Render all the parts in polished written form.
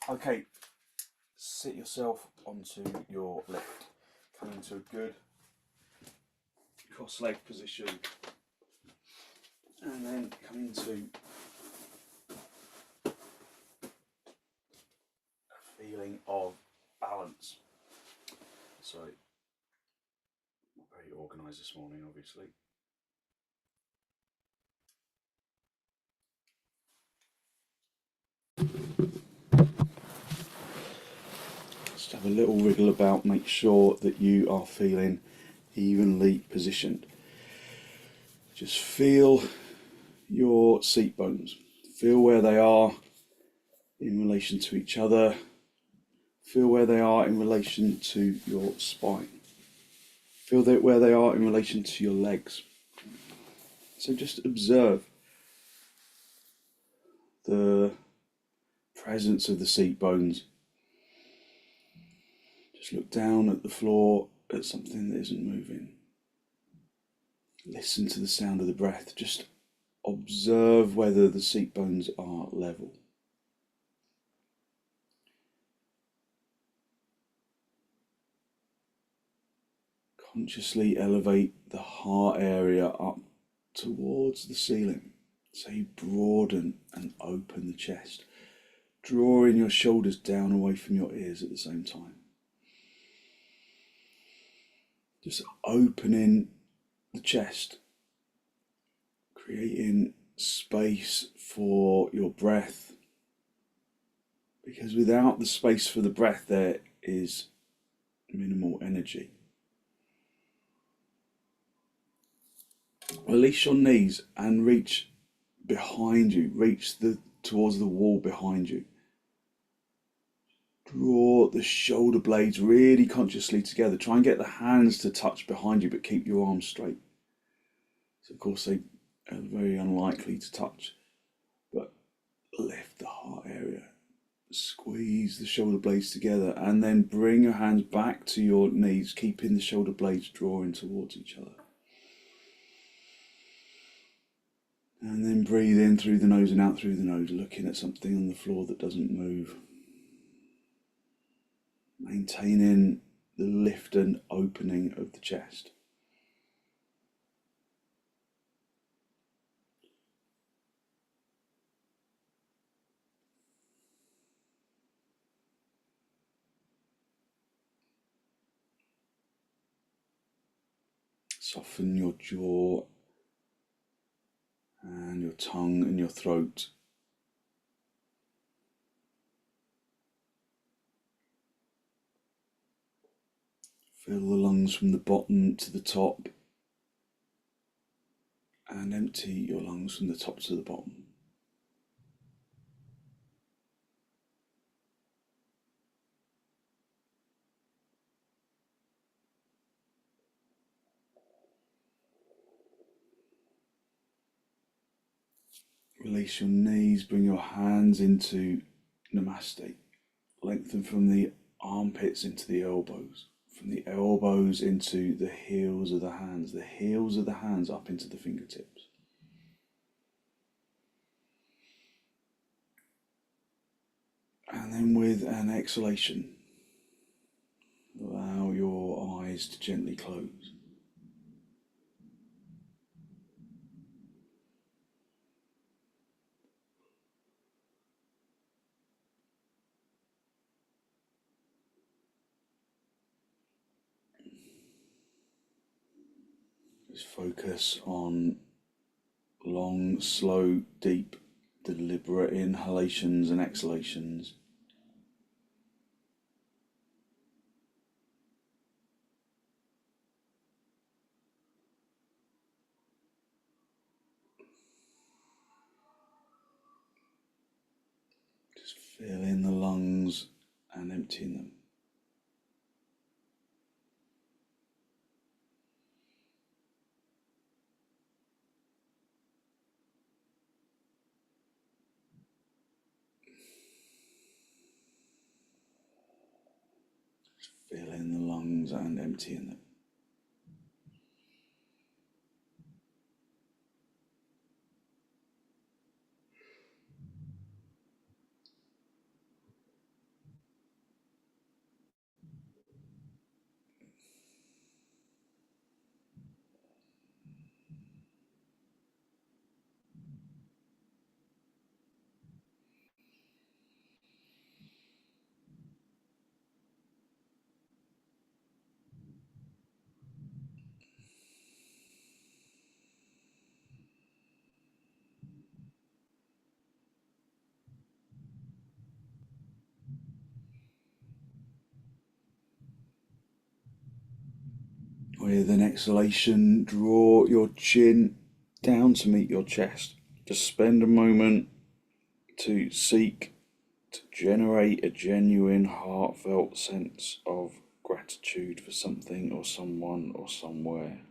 Okay, sit yourself onto your left. Come into a good cross-leg position. And then come into a feeling of balance. So, not very organised this morning, obviously. Just have a little wriggle about, make sure that you are feeling evenly positioned. Just feel your seat bones. Feel where they are in relation to each other. Feel where they are in relation to your spine. Feel where they are in relation to your legs. So just observe the presence of the seat bones. Just look down at the floor at something that isn't moving. Listen to the sound of the breath. Just observe whether the seat bones are level. Consciously elevate the heart area up towards the ceiling. So you broaden and open the chest, drawing your shoulders down away from your ears at the same time. Just opening the chest, creating space for your breath, because without the space for the breath there is minimal energy. Release your knees and reach behind you, towards the wall behind you. Draw the shoulder blades really consciously together. Try and get the hands to touch behind you, but keep your arms straight. So of course they are very unlikely to touch, but lift the heart area. Squeeze the shoulder blades together and then bring your hands back to your knees, keeping the shoulder blades drawing towards each other. And then breathe in through the nose and out through the nose, looking at something on the floor that doesn't move. Maintaining the lift and opening of the chest. Soften your jaw and your tongue and your throat. Fill the lungs from the bottom to the top and empty your lungs from the top to the bottom. Release your knees, bring your hands into Namaste. Lengthen from the armpits into the elbows, from the elbows into the heels of the hands up into the fingertips. And then with an exhalation, allow your eyes to gently close. Just focus on long, slow, deep, deliberate inhalations and exhalations. Just filling the lungs and emptying them. Filling the lungs and emptying them. With an exhalation, draw your chin down to meet your chest. Just spend a moment to seek to generate a genuine, heartfelt sense of gratitude for something or someone or somewhere.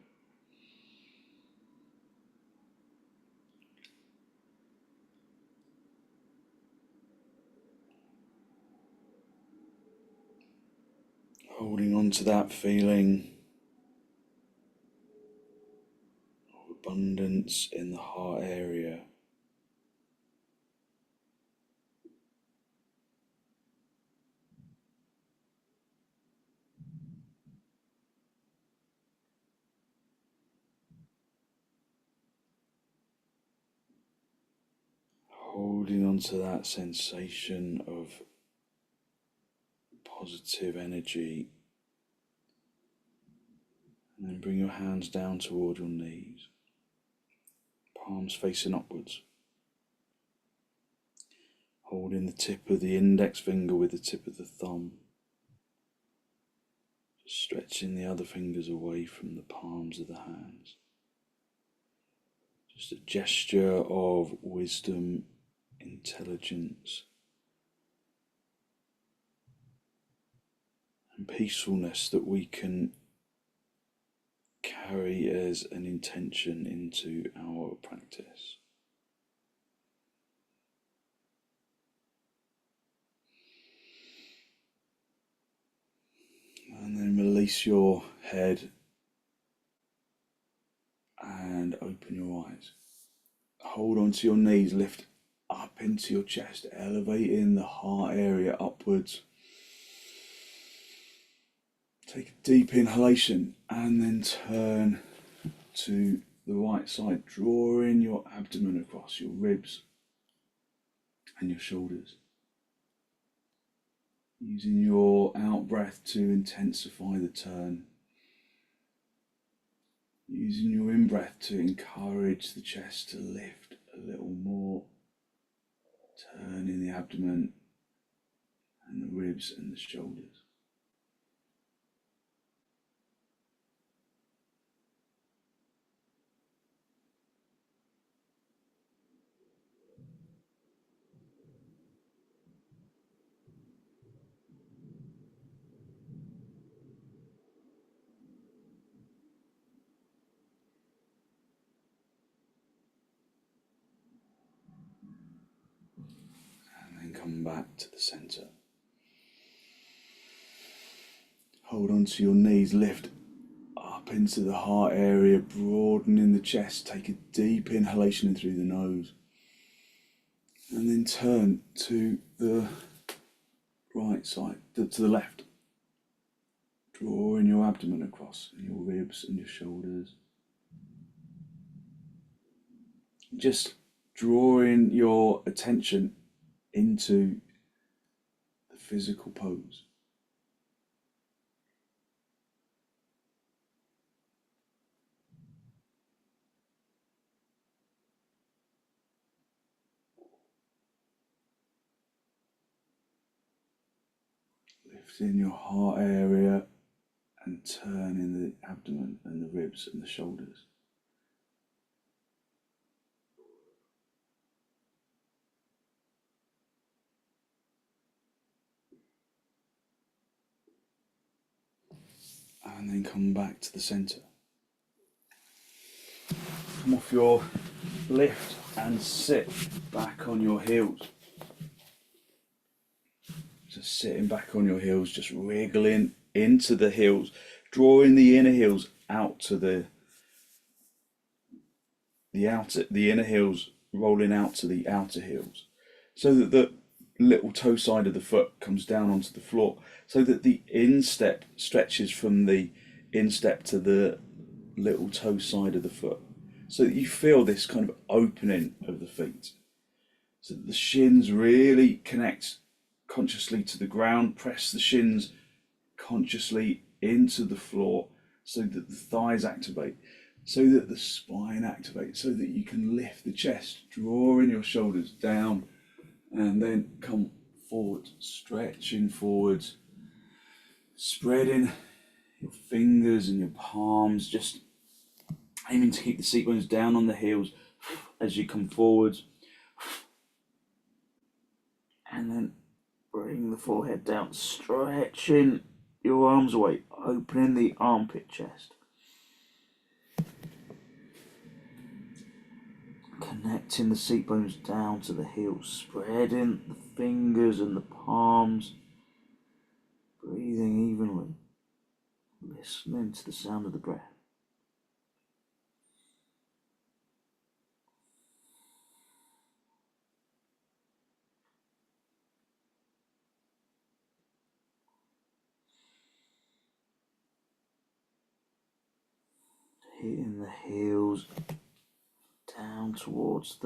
Holding on to that feeling of abundance in the heart area. Holding on to that sensation of positive energy. And then bring your hands down toward your knees, palms facing upwards. Holding the tip of the index finger with the tip of the thumb. Just stretching the other fingers away from the palms of the hands. Just a gesture of wisdom, intelligence, and peacefulness that we can carry as an intention into our practice. And then release your head and open your eyes. Hold on to your knees, lift up into your chest, elevating the heart area upwards. Take a deep inhalation and then turn to the right side, drawing your abdomen across your ribs and your shoulders. Using your out breath to intensify the turn. Using your in breath to encourage the chest to lift a little more. Turning the abdomen and the ribs and the shoulders. And then come back to the center. Hold on to your knees, lift up into the heart area, broadening the chest. Take a deep inhalation in through the nose. And then turn to the right side, to the left. Drawing your abdomen across and your ribs and your shoulders. Just drawing your attention into the physical pose. Lifting your heart area and turning the abdomen and the ribs and the shoulders. And then come back to the center. Come off your lift and sit back on your heels. Just sitting back on your heels, just wriggling into the heels, drawing the inner heels out to the inner heels rolling out to the outer heels, so that the little toe side of the foot comes down onto the floor, so that the instep stretches from the instep to the little toe side of the foot, so that you feel this kind of opening of the feet, so that the shins really connect consciously to the ground. Press the shins consciously into the floor so that the thighs activate, so that the spine activates, so that you can lift the chest, drawing your shoulders down and then come forward, stretching forwards, spreading your fingers and your palms, just aiming to keep the seat bones down on the heels as you come forwards. And then bring the forehead down, stretching your arms away, opening the armpit chest. Connecting the seat bones down to the heels, spreading the fingers and the palms, breathing evenly, listening to the sound of the breath. Hitting the heels down towards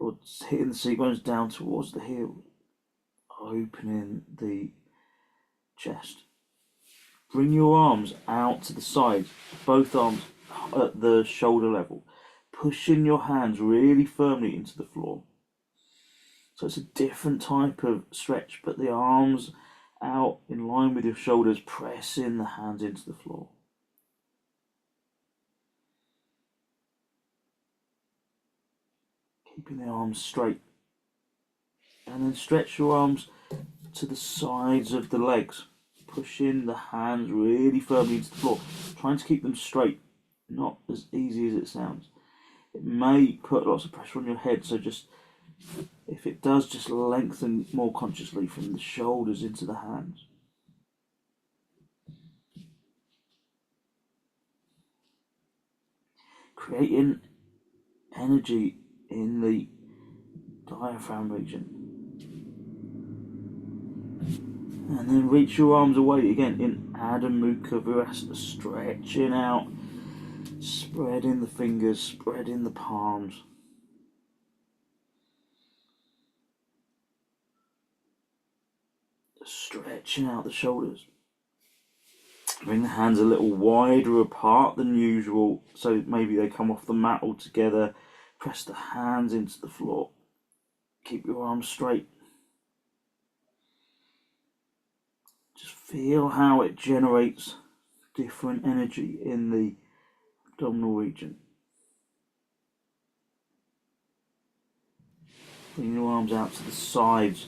or hitting the seat bones down towards the heels, opening the chest. Bring your arms out to the sides, both arms at the shoulder level, pushing your hands really firmly into the floor. So it's a different type of stretch, but the arms out in line with your shoulders, pressing the hands into the floor. Keeping the arms straight. And then stretch your arms to the sides of the legs, pushing the hands really firmly into the floor, trying to keep them straight, not as easy as it sounds. It may put lots of pressure on your head, so just, if it does, just lengthen more consciously from the shoulders into the hands. Creating energy in the diaphragm region. And then reach your arms away again in Adho Mukha Virasana, stretching out, spreading the fingers, spreading the palms. Stretching out the shoulders. Bring the hands a little wider apart than usual, so maybe they come off the mat altogether. Press the hands into the floor. Keep your arms straight. Just feel how it generates different energy in the abdominal region. Bring your arms out to the sides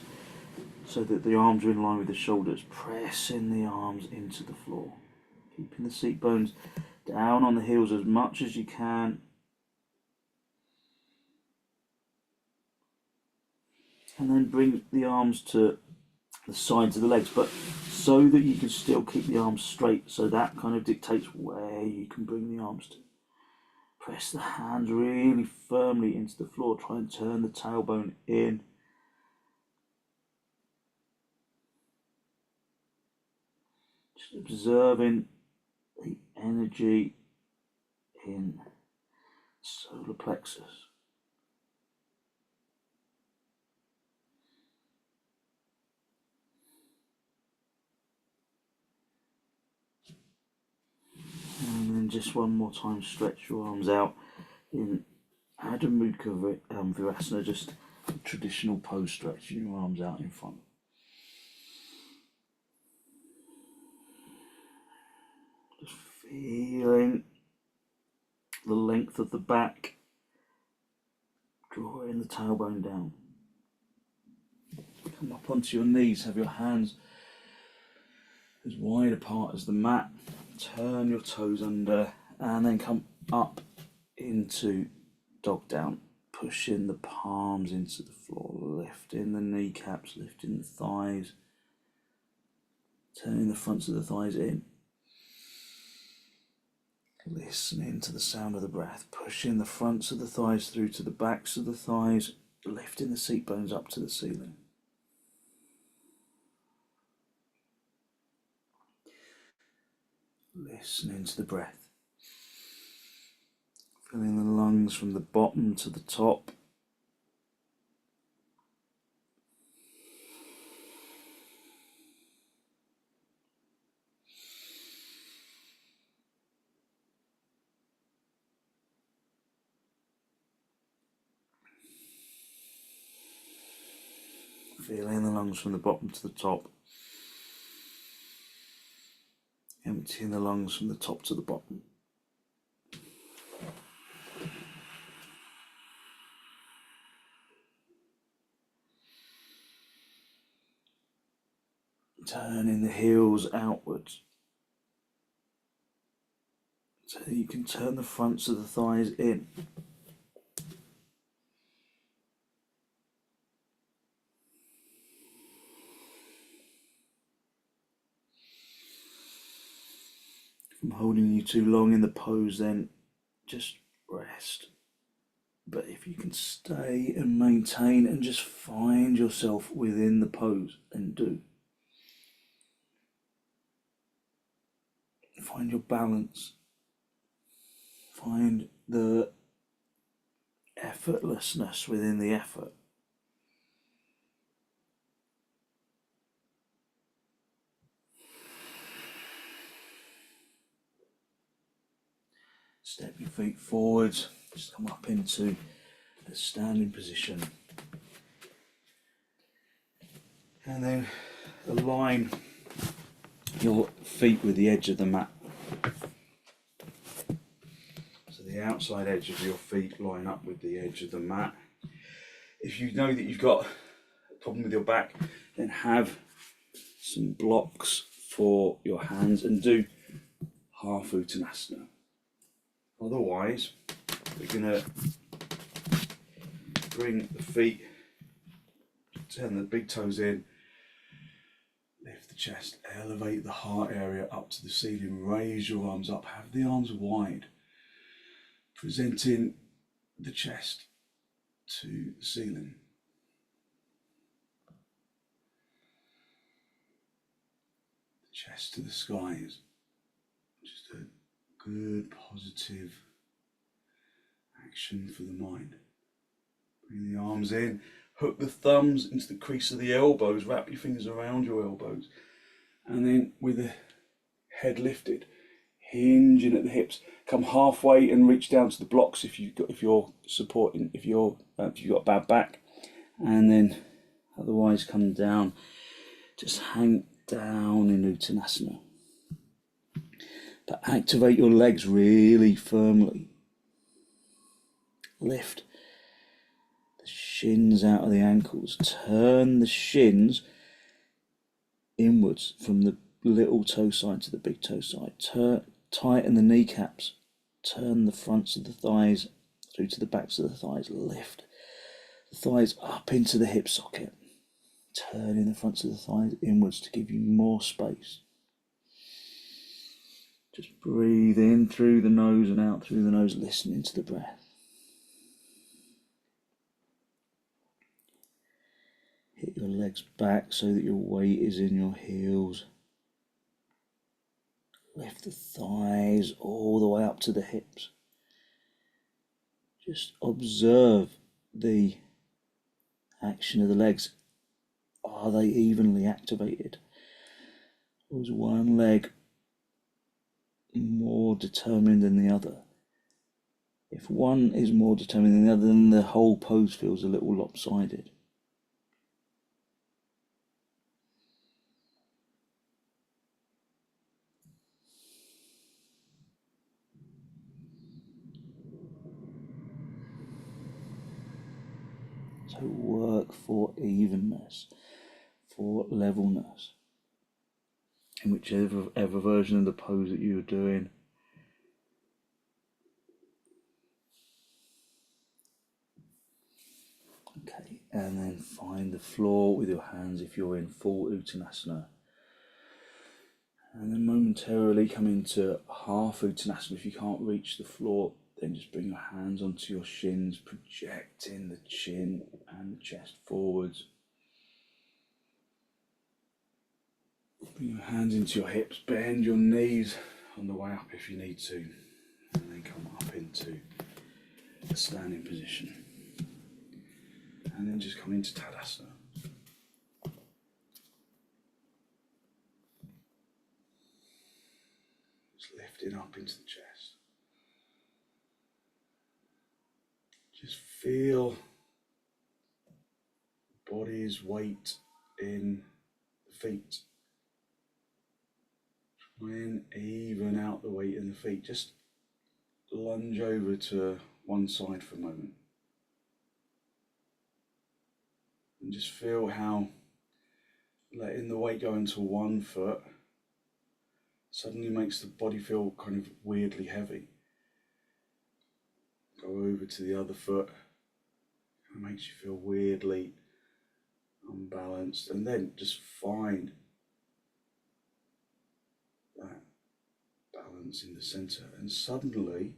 so that the arms are in line with the shoulders. Pressing the arms into the floor. Keeping the seat bones down on the heels as much as you can. And then bring the arms to the sides of the legs, but so that you can still keep the arms straight. So that kind of dictates where you can bring the arms to. Press the hands really firmly into the floor. Try and turn the tailbone in. Just observing the energy in solar plexus. And then just one more time, stretch your arms out in Adho Mukha Virasana, just a traditional pose, stretching your arms out in front. Just feeling the length of the back, drawing the tailbone down. Come up onto your knees, have your hands as wide apart as the mat. Turn your toes under and then come up into dog down, pushing the palms into the floor, lifting the kneecaps, lifting the thighs, turning the fronts of the thighs in. Listening to the sound of the breath, pushing the fronts of the thighs through to the backs of the thighs, lifting the seat bones up to the ceiling. Listening to the breath. Filling the lungs from the bottom to the top. Feeling the lungs from the bottom to the top. emptying the lungs from the top to the bottom. Turning the heels outwards so that you can turn the fronts of the thighs in. If I'm holding you too long in the pose, then just rest. But if you can stay and maintain and just find yourself within the pose, then do. Find your balance. Find the effortlessness within the effort. Step your feet forwards, just come up into a standing position. And then align your feet with the edge of the mat. So the outside edge of your feet line up with the edge of the mat. If you know that you've got a problem with your back, then have some blocks for your hands and do half uttanasana. Otherwise, we're going to bring the feet, turn the big toes in, lift the chest, elevate the heart area up to the ceiling, raise your arms up, have the arms wide, presenting the chest to the ceiling. The chest to the skies. Just a good positive action for the mind. Bring the arms in, hook the thumbs into the crease of the elbows, wrap your fingers around your elbows, and then with the head lifted, hinging at the hips, come halfway and reach down to the blocks if you've got bad back, and then otherwise come down. Just hang down in uttanasana. But activate your legs really firmly. Lift the shins out of the ankles. Turn the shins inwards from the little toe side to the big toe side. Tighten the kneecaps. Turn the fronts of the thighs through to the backs of the thighs. Lift the thighs up into the hip socket. Turning the fronts of the thighs inwards to give you more space. Just breathe in through the nose and out through the nose, listening to the breath. Hit your legs back so that your weight is in your heels. Lift the thighs all the way up to the hips. Just observe the action of the legs. Are they evenly activated? Or is one leg more determined than the other? If one is more determined than the other, then the whole pose feels a little lopsided. So work for evenness, for levelness, in whichever version of the pose that you're doing. Okay, and then find the floor with your hands if you're in full uttanasana. And then momentarily come into half uttanasana. If you can't reach the floor, then just bring your hands onto your shins, projecting the chin and the chest forwards. Bring your hands into your hips, bend your knees on the way up if you need to, and then come up into a standing position. And then just come into Tadasana. Just lifting up into the chest. Just feel the body's weight in the feet. Then even out the weight in the feet. Just lunge over to one side for a moment. And just feel how letting the weight go into one foot suddenly makes the body feel kind of weirdly heavy. Go over to the other foot. It makes you feel weirdly unbalanced. And then just find that balance in the center. And suddenly,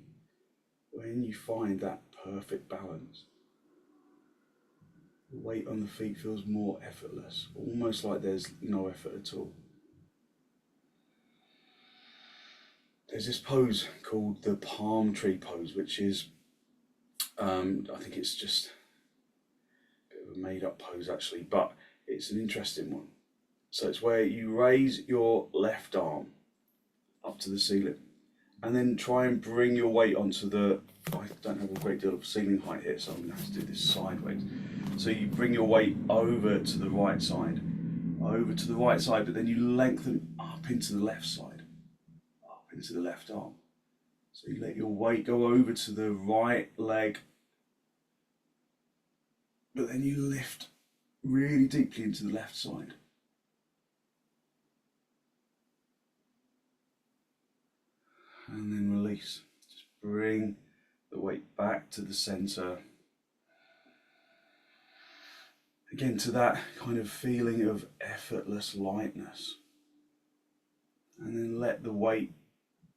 when you find that perfect balance, the weight on the feet feels more effortless, almost like there's no effort at all. There's this pose called the palm tree pose, which is, I think it's just a bit of a made up pose actually, but it's an interesting one. So it's where you raise your left arm up to the ceiling and then try and bring your weight onto the, I don't have a great deal of ceiling height here, so I'm going to have to do this sideways. So you bring your weight over to the right side, but then you lengthen up into the left side, up into the left arm. So you let your weight go over to the right leg, but then you lift really deeply into the left side. And then release. Just bring the weight back to the center. Again, to that kind of feeling of effortless lightness. And then let the weight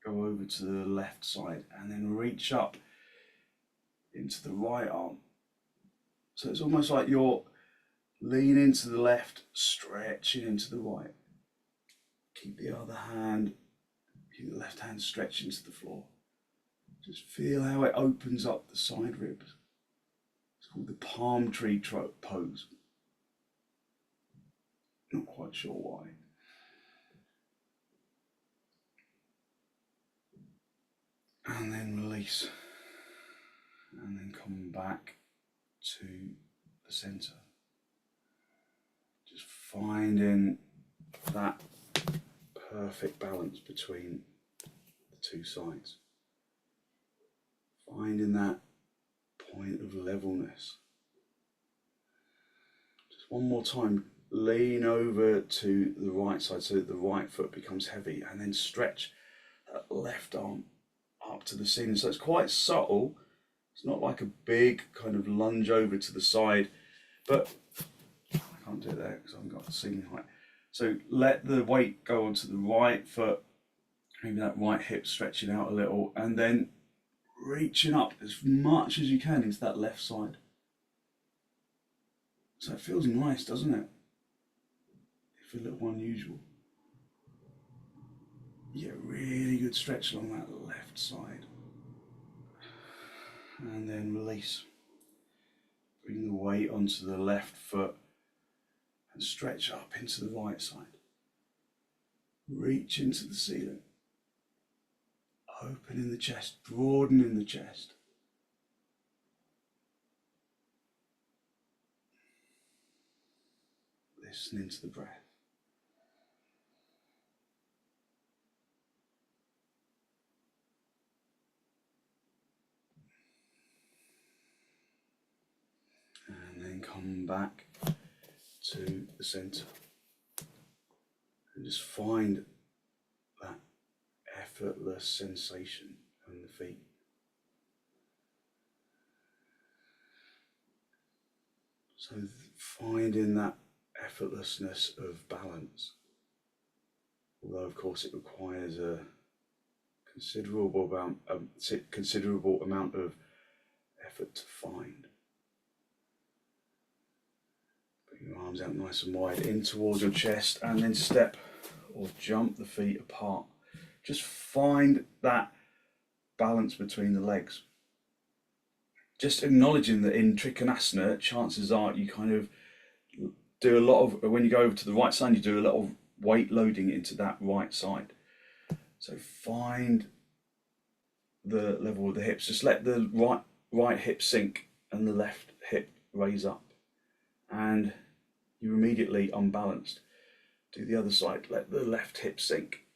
go over to the left side and then reach up into the right arm. So it's almost like you're leaning to the left, stretching into the right. Keep the other hand, keep the left hand stretched into the floor. Just feel how it opens up the side ribs. It's called the palm tree pose. Not quite sure why. And then release. And then come back to the center. Just finding that perfect balance between the two sides. Finding that point of levelness. Just one more time, lean over to the right side so that the right foot becomes heavy, and then stretch that left arm up to the ceiling. So it's quite subtle. It's not like a big kind of lunge over to the side, but I can't do it there because I haven't got the ceiling height. So let the weight go onto the right foot, maybe that right hip stretching out a little, and then reaching up as much as you can into that left side. So it feels nice, doesn't it? It feels a little unusual. You get a really good stretch along that left side. And then release. Bring the weight onto the left foot and stretch up into the right side. Reach into the ceiling. Opening the chest, broadening the chest. Listening to the breath. And then come back to the center. And just find that effortless sensation on the feet. So finding that effortlessness of balance, although of course it requires a considerable amount of effort to find. Bring your arms out nice and wide in towards your chest, and then step or jump the feet apart. Just find that balance between the legs. Just acknowledging that in trikonasana, chances are you kind of do a lot of, when you go over to the right side, you do a lot of weight loading into that right side. So find the level of the hips. Just let the right hip sink and the left hip raise up. And you're immediately unbalanced. Do the other side. Let the left hip sink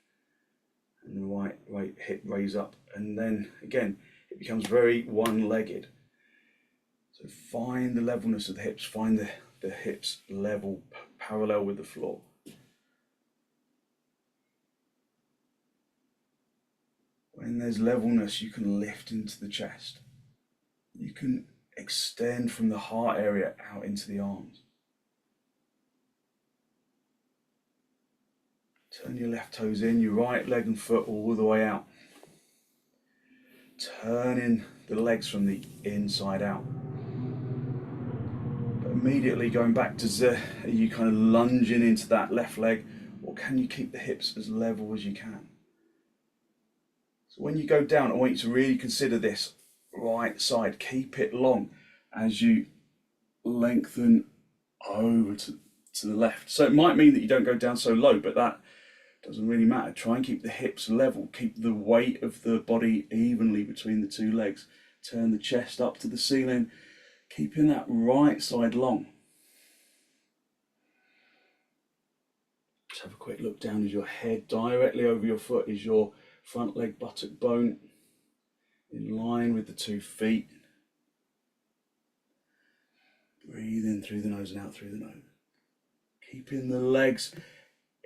and the right hip raise up, and then again it becomes very one-legged. So find the levelness of the hips, find the hips level, parallel with the floor. When there's levelness, you can lift into the chest. You can extend from the heart area out into the arms. Turn your left toes in, your right leg and foot all the way out. Turning the legs from the inside out. But immediately going back to Z, are you kind of lunging into that left leg, or can you keep the hips as level as you can? So when you go down, I want you to really consider this right side. Keep it long as you lengthen over to the left. So it might mean that you don't go down so low, but that doesn't really matter. Try and keep the hips level. Keep the weight of the body evenly between the two legs. Turn the chest up to the ceiling, keeping that right side long. Just have a quick look down as your head directly over your foot is your front leg buttock bone in line with the 2 feet. Breathe in through the nose and out through the nose. Keeping the legs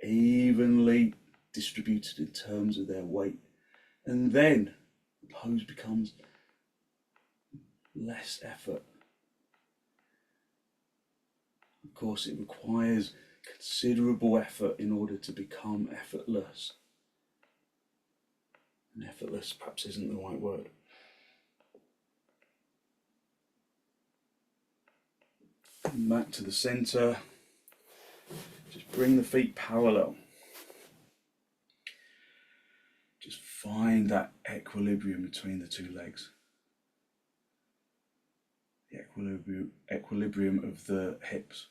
evenly distributed in terms of their weight. And then the pose becomes less effort. Of course, it requires considerable effort in order to become effortless. And effortless perhaps isn't the right word. Come back to the center. Just bring the feet parallel. Just find that equilibrium between the 2 legs. The equilibrium of the hips.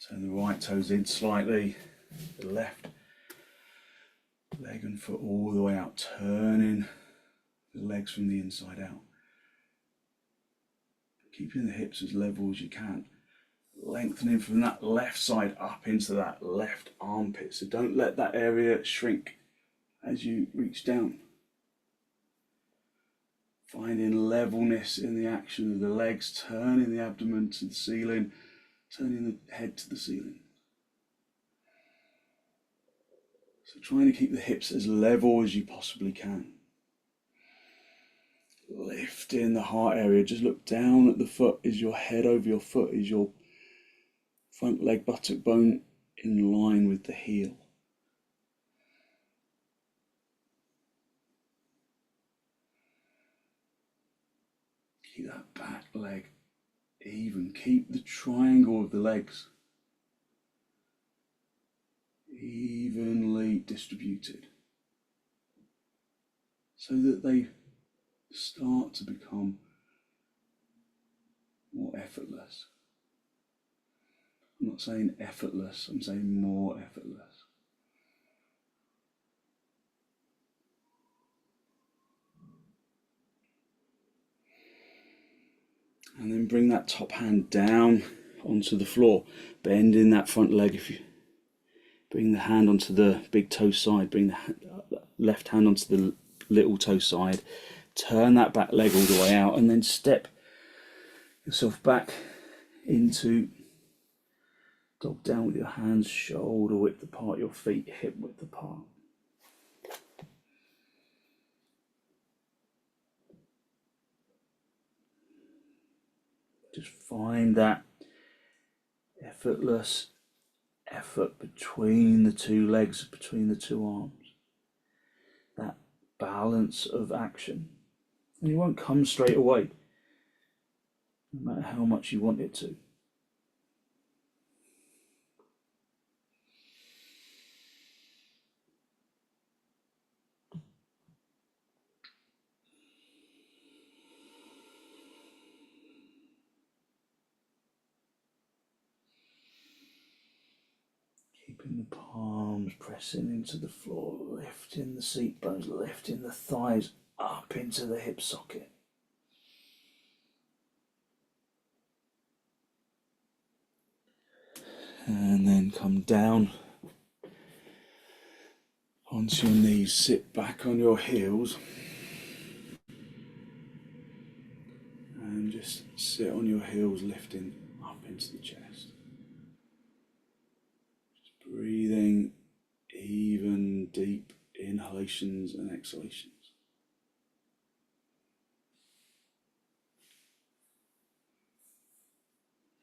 Turn the right toes in slightly, the left leg and foot all the way out, turning the legs from the inside out. Keeping the hips as level as you can. Lengthening from that left side up into that left armpit. So don't let that area shrink as you reach down. Finding levelness in the action of the legs, turning the abdomen to the ceiling, turning the head to the ceiling. So trying to keep the hips as level as you possibly can. Lifting the heart area, just look down at the foot. Is your head over your foot? Is your front leg buttock bone in line with the heel? Keep that back leg even. Keep the triangle of the legs evenly distributed so that they start to become more effortless. I'm not saying effortless, I'm saying more effortless. And then bring that top hand down onto the floor, bending that front leg. If you bring the hand onto the big toe side, bring the left hand onto the little toe side, turn that back leg all the way out, and then step yourself back into dog down with your hands shoulder width apart, your feet hip width apart. Just find that effortless effort between the 2 legs, between the 2 arms. That balance of action. And it won't come straight away, no matter how much you want it to. Keeping the palms pressing into the floor, lifting the seat bones, lifting the thighs up into the hip socket. And then come down onto your knees, sit back on your heels and just sit on your heels, lifting up into the chest. Just breathing even deep inhalations and exhalations.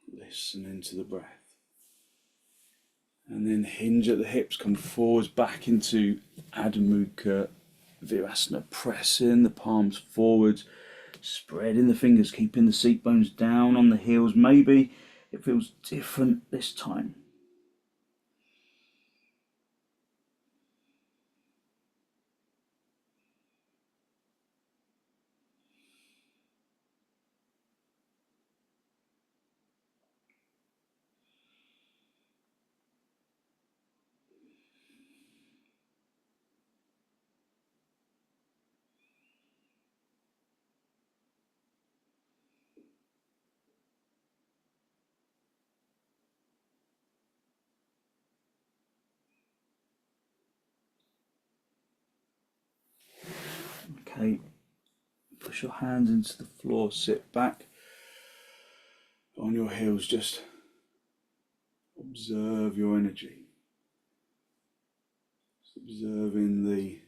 Listen into the breath. And then hinge at the hips, come forwards back into Adho Mukha Virasana. Pressing the palms forwards, spreading the fingers, keeping the seat bones down on the heels. Maybe it feels different this time. Okay, push your hands into the floor, sit back on your heels, just observe your energy. Just observing the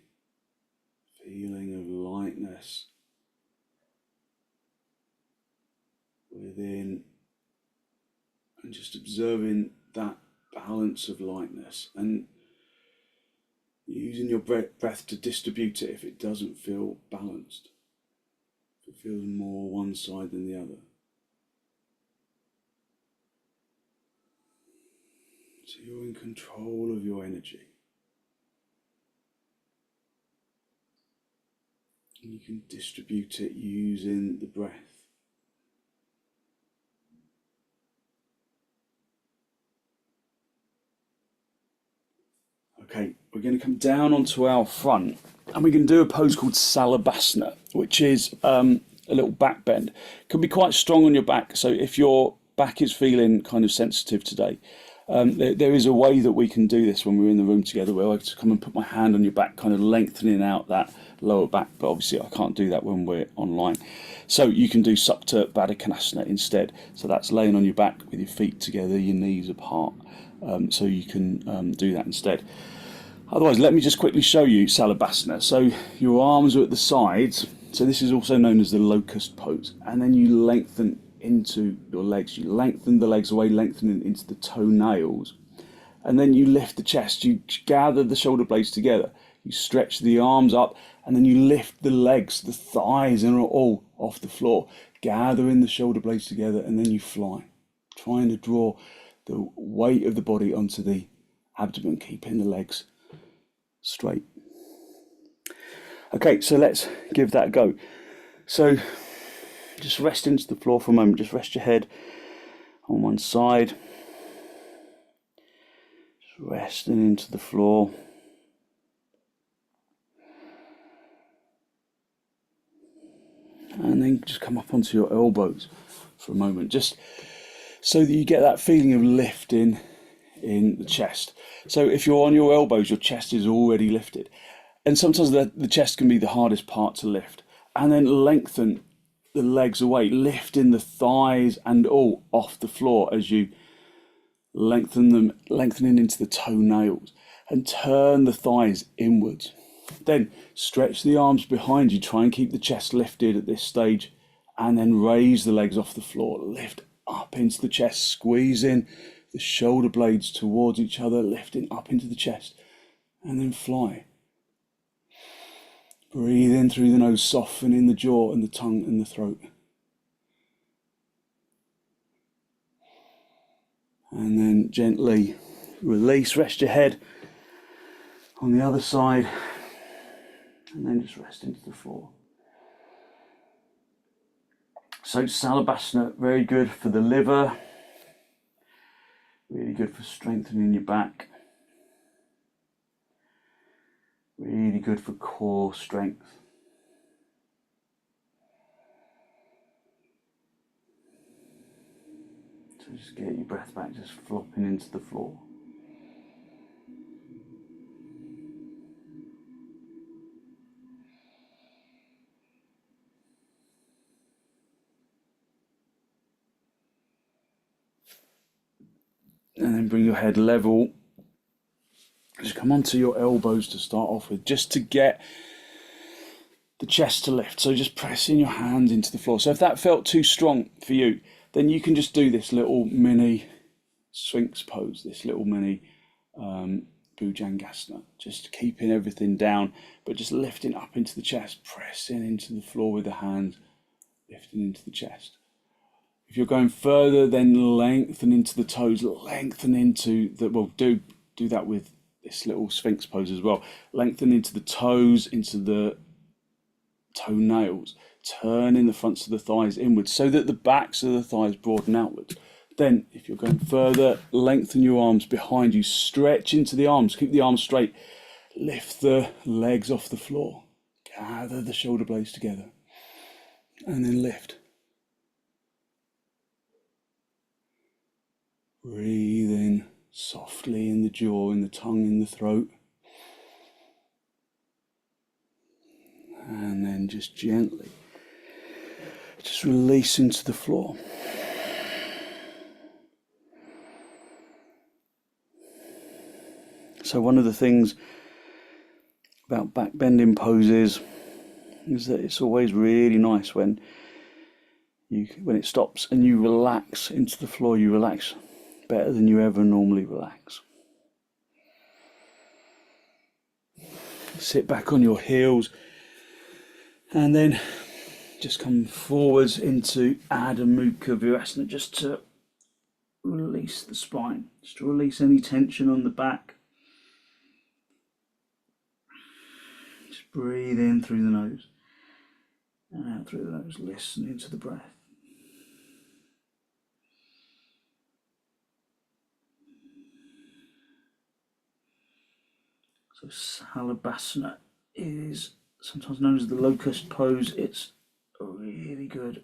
feeling of lightness within, and just observing that balance of lightness and using your breath to distribute it if it doesn't feel balanced, if it feels more one side than the other. So you're in control of your energy. And you can distribute it using the breath. Okay, we're going to come down onto our front and we're going to do a pose called salabasana, which is a little back bend. It can be quite strong on your back, so if your back is feeling kind of sensitive today, there is a way that we can do this when we're in the room together, where I just come and put my hand on your back, kind of lengthening out that lower back, but obviously I can't do that when we're online. So you can do supta, baddha, konasana instead. So that's laying on your back with your feet together, your knees apart. So you can do that instead. Otherwise, let me just quickly show you salabasana. So your arms are at the sides. So this is also known as the locust pose. And then you lengthen into your legs. You lengthen the legs away, lengthening into the toenails. And then you lift the chest. You gather the shoulder blades together. You stretch the arms up, and then you lift the legs, the thighs, and are all off the floor. Gathering the shoulder blades together, and then you fly. Trying to draw the weight of the body onto the abdomen, keeping the legs straight. Okay, so let's give that a go. So just rest into the floor for a moment. Just rest your head on one side. Just resting into the floor. And then just come up onto your elbows for a moment, just so that you get that feeling of lifting in the chest. So if you're on your elbows, your chest is already lifted. And sometimes the chest can be the hardest part to lift. And then lengthen the legs away, lifting the thighs and all off the floor as you lengthen them, lengthening into the toenails, and turn the thighs inwards. Then stretch the arms behind you, try and keep the chest lifted at this stage, and then raise the legs off the floor, lift up into the chest, squeezing the shoulder blades towards each other, lifting up into the chest, and then fly. Breathe in through the nose, softening the jaw and the tongue and the throat. And then gently release, rest your head on the other side, and then just rest into the floor. So salabasana, very good for the liver, really good for strengthening your back, really good for core strength. So just get your breath back, just flopping into the floor. And then bring your head level. Just come onto your elbows to start off with, just to get the chest to lift. So just pressing your hands into the floor. So if that felt too strong for you, then you can just do this little mini Sphinx pose, this little mini Bhujangasana, just keeping everything down, but just lifting up into the chest, pressing into the floor with the hands, lifting into the chest. If you're going further, then lengthen into the toes, lengthen into the, well, do that with this little Sphinx pose as well. Lengthen into the toes, into the toenails, turning the fronts of the thighs inwards so that the backs of the thighs broaden outwards. Then, if you're going further, lengthen your arms behind you, stretch into the arms, keep the arms straight, lift the legs off the floor, gather the shoulder blades together, and then lift. Breathe in softly in the jaw, in the tongue, in the throat. And then just gently, just release into the floor. So one of the things about back bending poses is that it's always really nice when it stops and you relax into the floor. You relax better than you ever normally relax. Sit back on your heels and then just come forwards into Adho Mukha Virasana, just to release the spine, just to release any tension on the back. Just breathe in through the nose and out through the nose, listening to the breath. So salabasana is sometimes known as the locust pose. It's a really good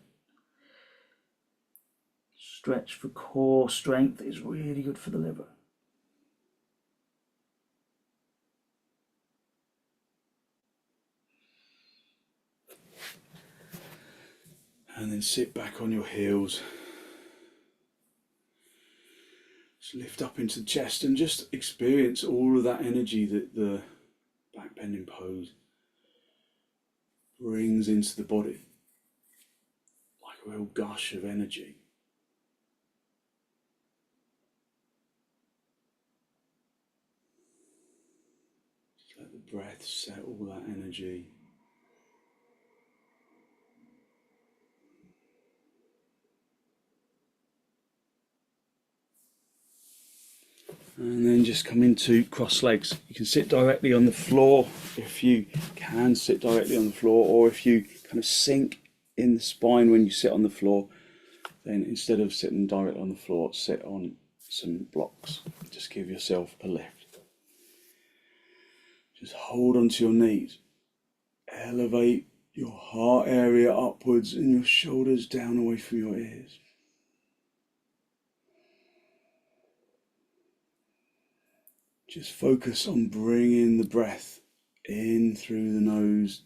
stretch for core strength. It's really good for the liver. And then sit back on your heels. Just lift up into the chest and just experience all of that energy that the back bending pose brings into the body, like a real gush of energy. Just let the breath set all that energy. And then just come into cross legs. You can sit directly on the floor if you can sit directly on the floor, or if you kind of sink in the spine when you sit on the floor, then instead of sitting directly on the floor, sit on some blocks. Just give yourself a lift. Just hold onto your knees. Elevate your heart area upwards and your shoulders down away from your ears. Just focus on bringing the breath in through the nose,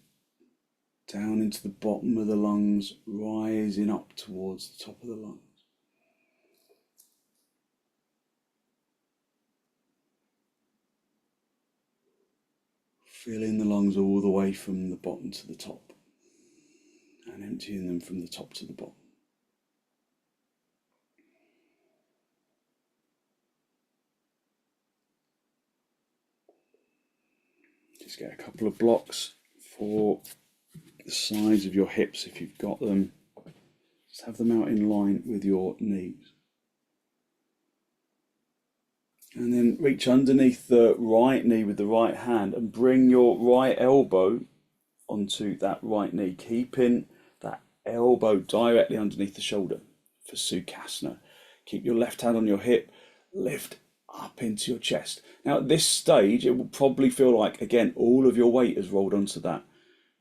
down into the bottom of the lungs, rising up towards the top of the lungs. Filling the lungs all the way from the bottom to the top and emptying them from the top to the bottom. Just get a couple of blocks for the sides of your hips if you've got them. Just have them out in line with your knees. And then reach underneath the right knee with the right hand and bring your right elbow onto that right knee, keeping that elbow directly underneath the shoulder for sukhasana. Keep your left hand on your hip, lift up into your chest. Now at this stage, it will probably feel like, again, all of your weight has rolled onto that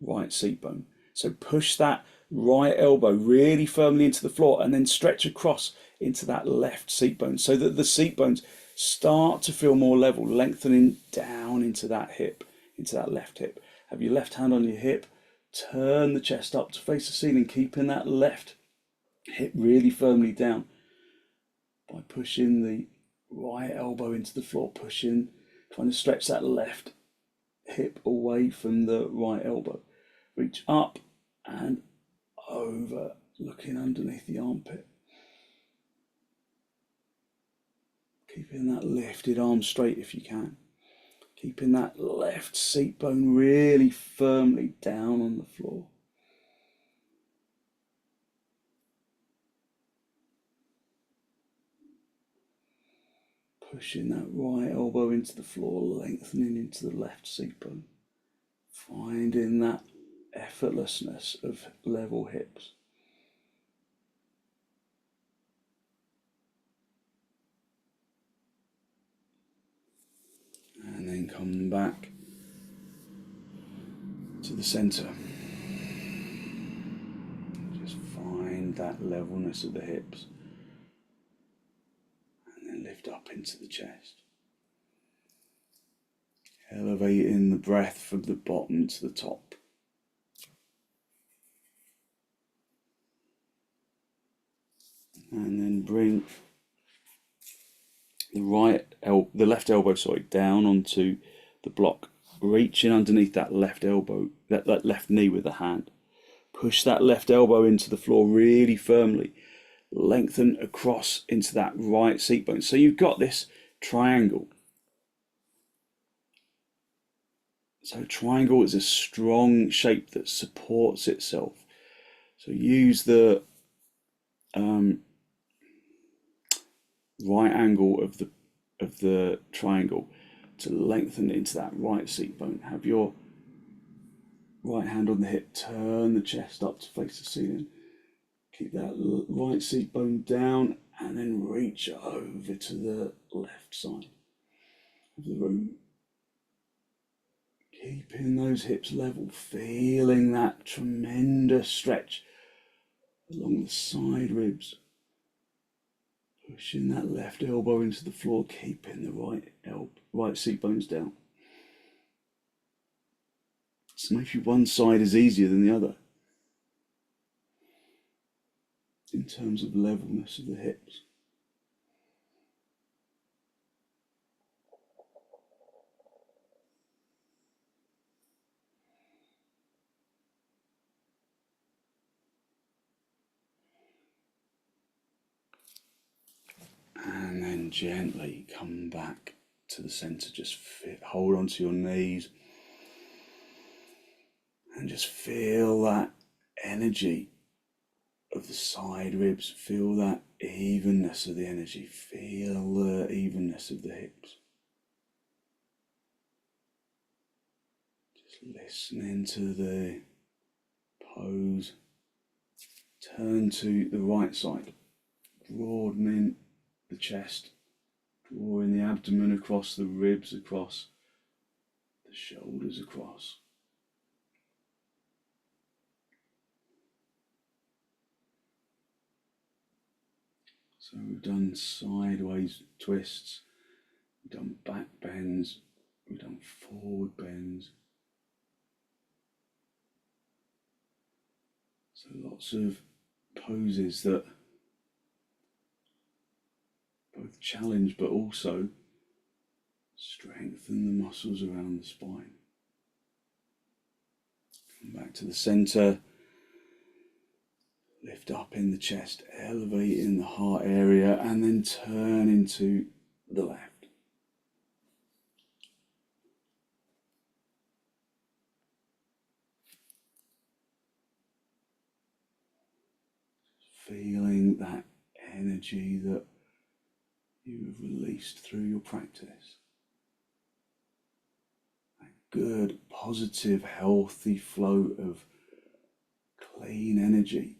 right seat bone. So push that right elbow really firmly into the floor and then stretch across into that left seat bone so that the seat bones start to feel more level, lengthening down into that hip, into that left hip. Have your left hand on your hip, turn the chest up to face the ceiling, keeping that left hip really firmly down by pushing the right elbow into the floor, pushing, trying to stretch that left hip away from the right elbow. Reach up and over, looking underneath the armpit. Keeping that lifted arm straight if you can. Keeping that left seat bone really firmly down on the floor. Pushing that right elbow into the floor, lengthening into the left seat bone. Finding that effortlessness of level hips. And then come back to the centre. Just find that levelness of the hips. And then lift up into the chest. Elevating the breath from the bottom to the top. And then bring the left elbow, down onto the block, reaching underneath that left elbow, that left knee with the hand. Push that left elbow into the floor really firmly. Lengthen across into that right seat bone. So you've got this triangle. So triangle is a strong shape that supports itself. So use the right angle of the triangle to lengthen into that right seat bone. Have your right hand on the hip, turn the chest up to face the ceiling. Keep that right seat bone down and then reach over to the left side of the room. Keeping those hips level, feeling that tremendous stretch along the side ribs. Pushing that left elbow into the floor, keeping the right seat bones down. So maybe one side is easier than the other in terms of levelness of the hips. And then gently come back to the centre. Just hold onto your knees and just feel that energy of the side ribs. Feel that evenness of the energy. Feel the evenness of the hips. Just listening to the pose. Turn to the right side, broadening the chest, drawing the abdomen across, the ribs across, the shoulders across. So we've done sideways twists, we've done back bends, we've done forward bends. So lots of poses that both challenge but also strengthen the muscles around the spine. Come back to the centre, lift up in the chest, elevate in the heart area, and then turn into the left. Feeling that energy that you have released through your practice. That good, positive, healthy flow of clean energy.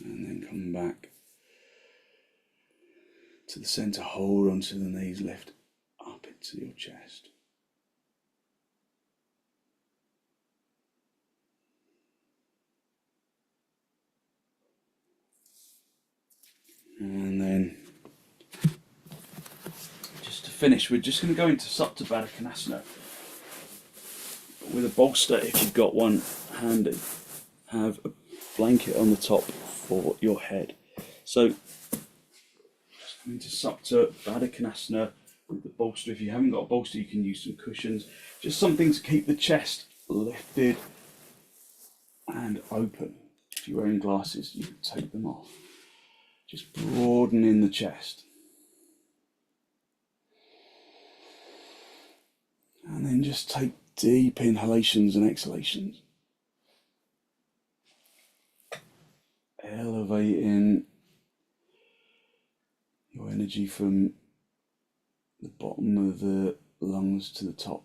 And then come back to the centre, hold onto the knees, lift up into your chest. And then, just to finish, we're just going to go into supta baddha konasana with a bolster if you've got one handy, have a blanket on the top for your head. So just come into supta, baddha konasana with the bolster. If you haven't got a bolster, you can use some cushions. Just something to keep the chest lifted and open. If you're wearing glasses, you can take them off. Just broadening the chest. And then just take deep inhalations and exhalations. Elevating your energy from the bottom of the lungs to the top.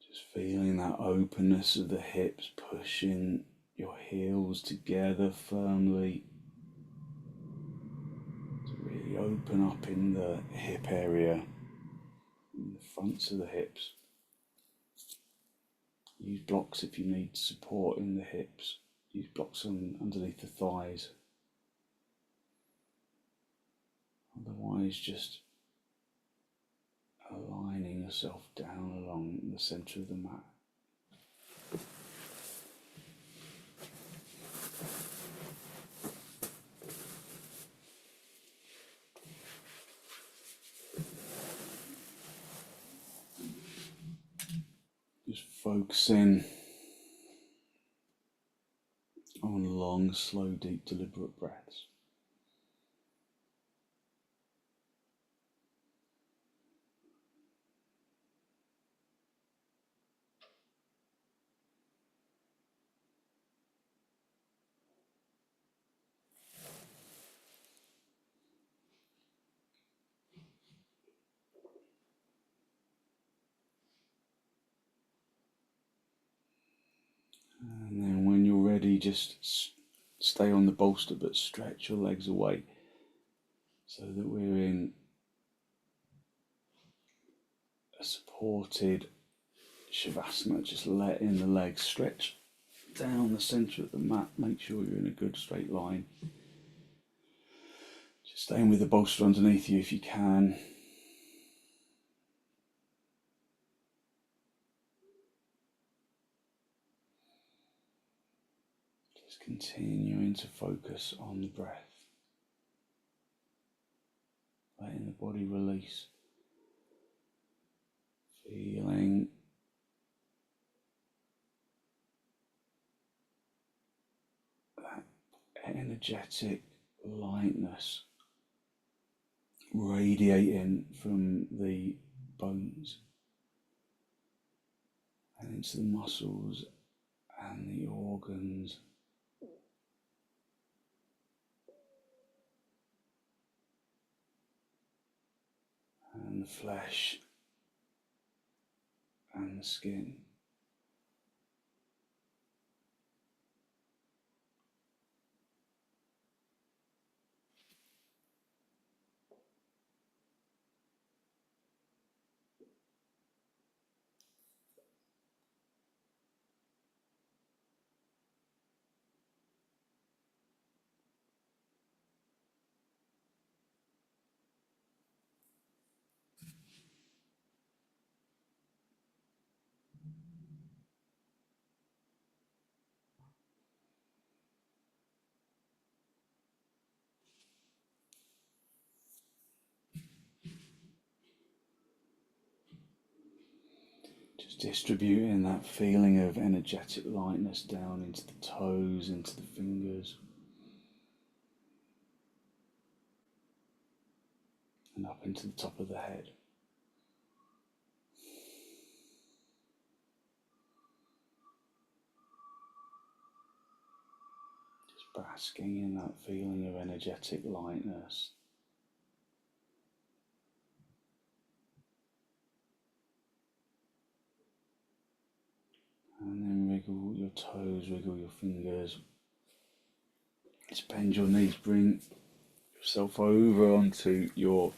Just feeling that openness of the hips, pushing your heels together firmly to really open up in the hip area, in the fronts of the hips. Use blocks if you need support in the hips. Use blocks underneath the thighs. Otherwise, just aligning yourself down along the centre of the mat. Just focusing on long, slow, deep, deliberate breaths. And then when you're ready, just stay on the bolster but stretch your legs away so that we're in a supported shavasana, just letting the legs stretch down the centre of the mat. Make sure you're in a good straight line. Just staying with the bolster underneath you if you can. Just continuing to focus on the breath. Letting the body release. Feeling that energetic lightness radiating from the bones and into the muscles and the organs. And the flesh and the skin. Just distributing that feeling of energetic lightness down into the toes, into the fingers, and up into the top of the head. Just basking in that feeling of energetic lightness. And then wriggle your toes, wriggle your fingers. Just bend your knees, bring yourself over onto your,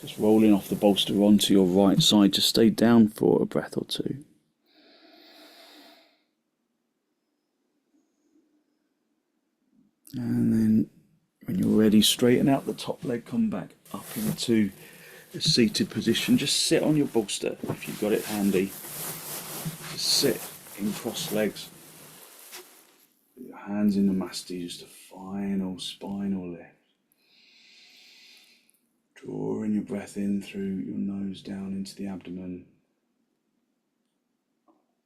just rolling off the bolster onto your right side. Just stay down for a breath or two. And then when you're ready, straighten out the top leg, come back up into a seated position. Just sit on your bolster if you've got it handy. Just sit in crossed legs. With your hands in the masti, just a final spinal lift. Drawing your breath in through your nose down into the abdomen.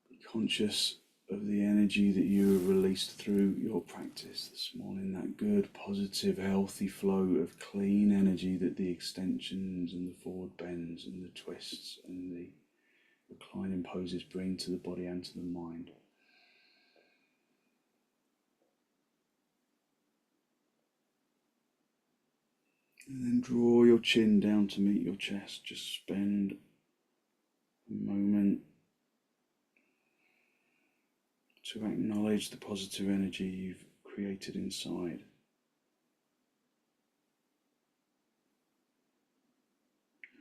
Be conscious of the energy that you have released through your practice this morning, that good, positive, healthy flow of clean energy that the extensions and the forward bends and the twists and the reclining poses bring to the body and to the mind. And then draw your chin down to meet your chest. Just spend a moment to acknowledge the positive energy you've created inside.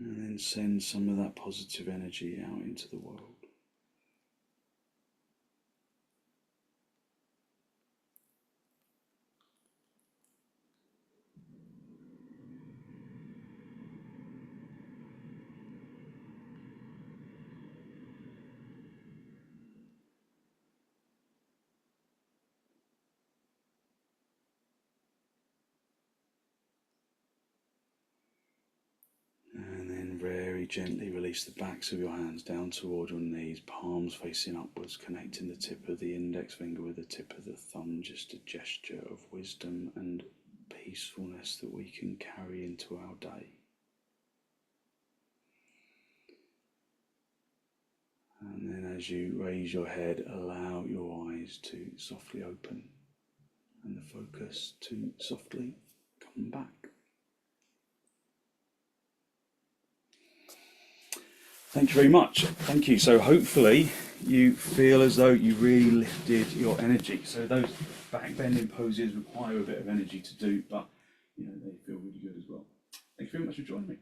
And then send some of that positive energy out into the world. And then very gently release the backs of your hands down toward your knees, palms facing upwards, connecting the tip of the index finger with the tip of the thumb, just a gesture of wisdom and peacefulness that we can carry into our day. And then as you raise your head, allow your eyes to softly open and the focus to softly come back. Thank you very much. Thank you. So hopefully you feel as though you really lifted your energy. So those back bending poses require a bit of energy to do, but they feel really good as well. Thank you very much for joining me.